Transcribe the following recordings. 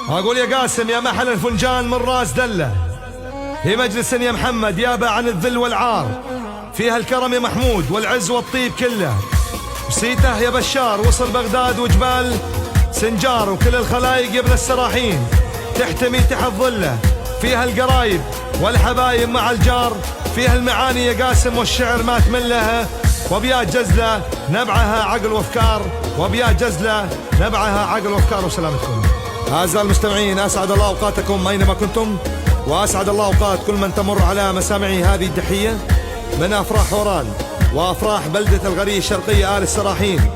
أقول يا قاسم يا محل الفنجان من راس دلة، في مجلس يا محمد يابا عن الذل والعار، فيها الكرم يا محمود والعز والطيب كله، بسيته يا بشار وصل بغداد وجبال سنجار، وكل الخلايق يا ابن السراحين تحتمي تحت ظله، فيها القرايب والحبايب مع الجار، فيها المعاني يا قاسم والشعر ما تملها، وابيات جزله نبعها عقل وافكار، وابيات جزله نبعها عقل وافكار. وسلامتكم أعزائي المستمعين، أسعد الله أوقاتكم أينما كنتم، وأسعد الله أوقات كل من تمر على مسامعي هذه التحية من أفراح حوران وأفراح بلدة الغرية الشرقية آل السراحين.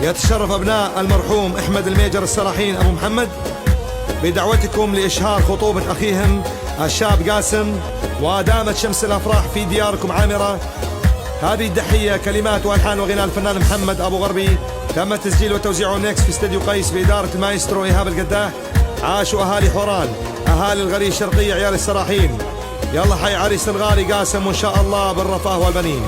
يتشرف أبناء المرحوم أحمد الميجر السراحين أبو محمد بدعوتكم لإشهار خطوبة أخيهم الشاب قاسم، ودامت شمس الأفراح في دياركم عامرة. هذه التحية كلمات وألحان وغناء الفنان محمد أبو غربي، تم تسجيل وتوزيعه نيكس في استديو قيس بإدارة المايسترو إيهاب القداح. عاشوا أهالي حوران، أهالي الغرية الشرقية، عيال السراحين. يلا حي عريس الغالي قاسم، وإن شاء الله بالرفاه والبنين.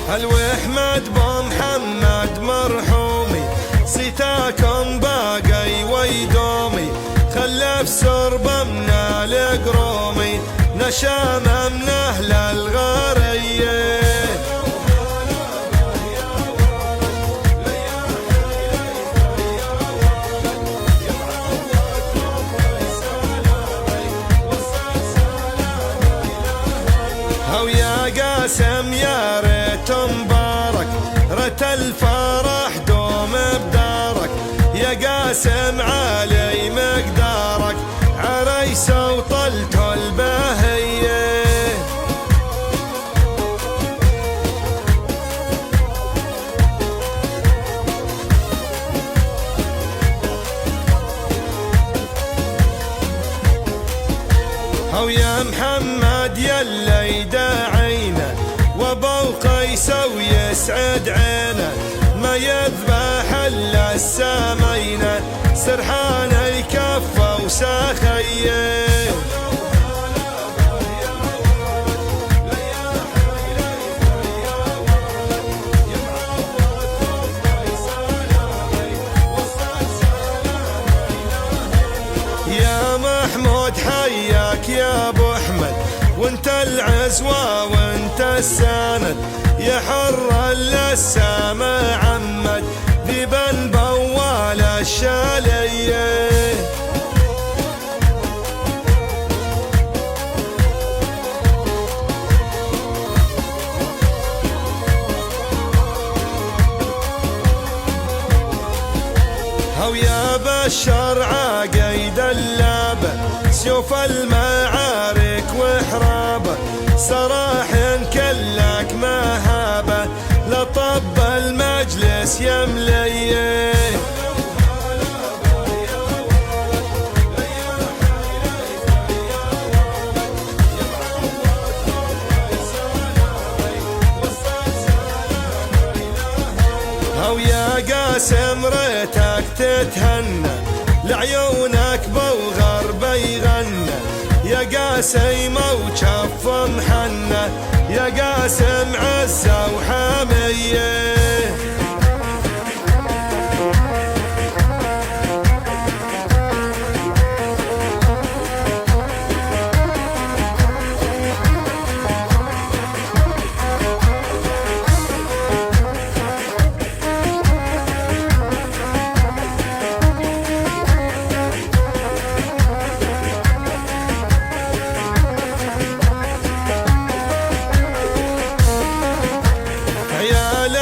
هلو أحمد بو محمد مرحومي، صيتاكم باقي ويدومي، خلف سربة من القرومي، نشامة من أهل الغرية. هو يا قاسم يا ريت مبارك، ريت الفرح دوم بدارك، يا قاسم علي مقدارك، عريس وطلته البهية. هو يا محمد يلي داعينا، وابو قيس ويسعد عينا، ما يذبح الا السامينه، سرحان الكفه وساخيه. يا محمود حياك يا ابو احمد، وانت العزوة وانت الساند، يا حر للسما عمد، ذيبا بوال الشالية. هو يا بشر عقيد اللابة، سيوف المعارك وحرابة، سراح كلك مهابة، لطب المجلس يمليه. هو يا قاسم ريتك تتهنى، لعيونك بوغرب يغنى، يا قاسم وجف محنى، يا قاسم عزة وحامية.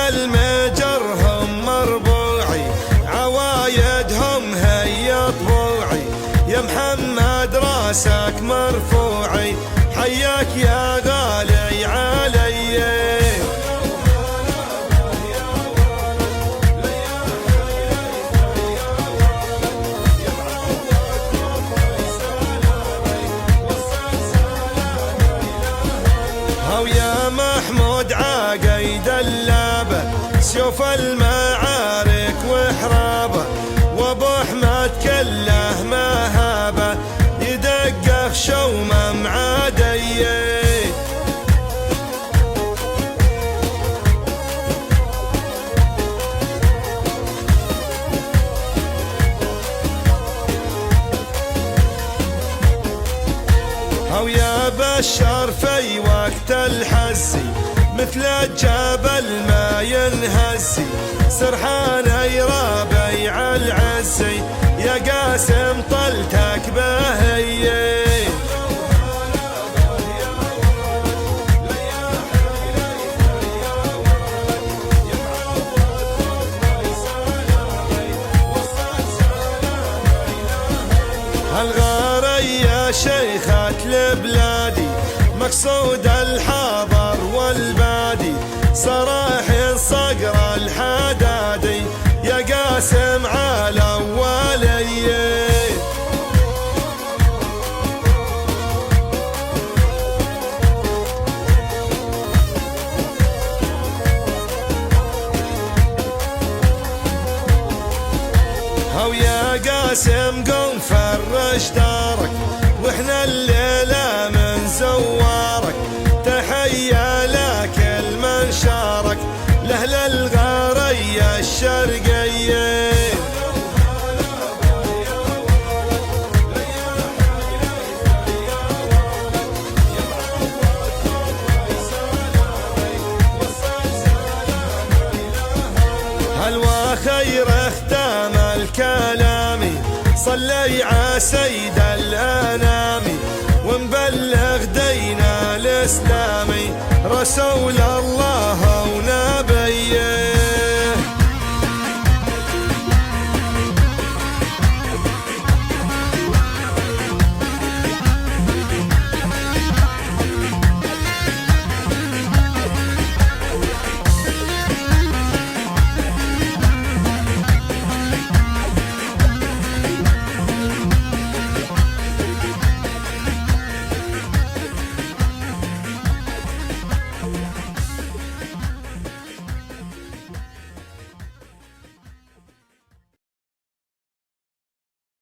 الميجر هم مربوعي، عوايدهم هي طبوعي، يا محمد راسك مرفوعي، حياك يا غالي علي. هو يا محمود عقيد اللابة، سيوف المعارك وحرابة، وابو احمد كله مهابة، يدقق شومه معاديه. يا بشار في وقت الحزي مثل الجبل ما ينهزي، سرحان يرى بيع العزي يا قاسم طلتك بهي. الغاري يا شيخة البلادي مقصود الحاضر والبادي، صراح صقر الحدادي يا قاسم على اولي. هو يا قاسم قوم فرش دارك واحنا الليلة من زوارك، تحية لكل من شارك لأهل الغارية الشرقية. هلوا خير اختام الكلامي صلي على سيد الانامي، ونبلغ دينا الاسلامي رسول الله ونبي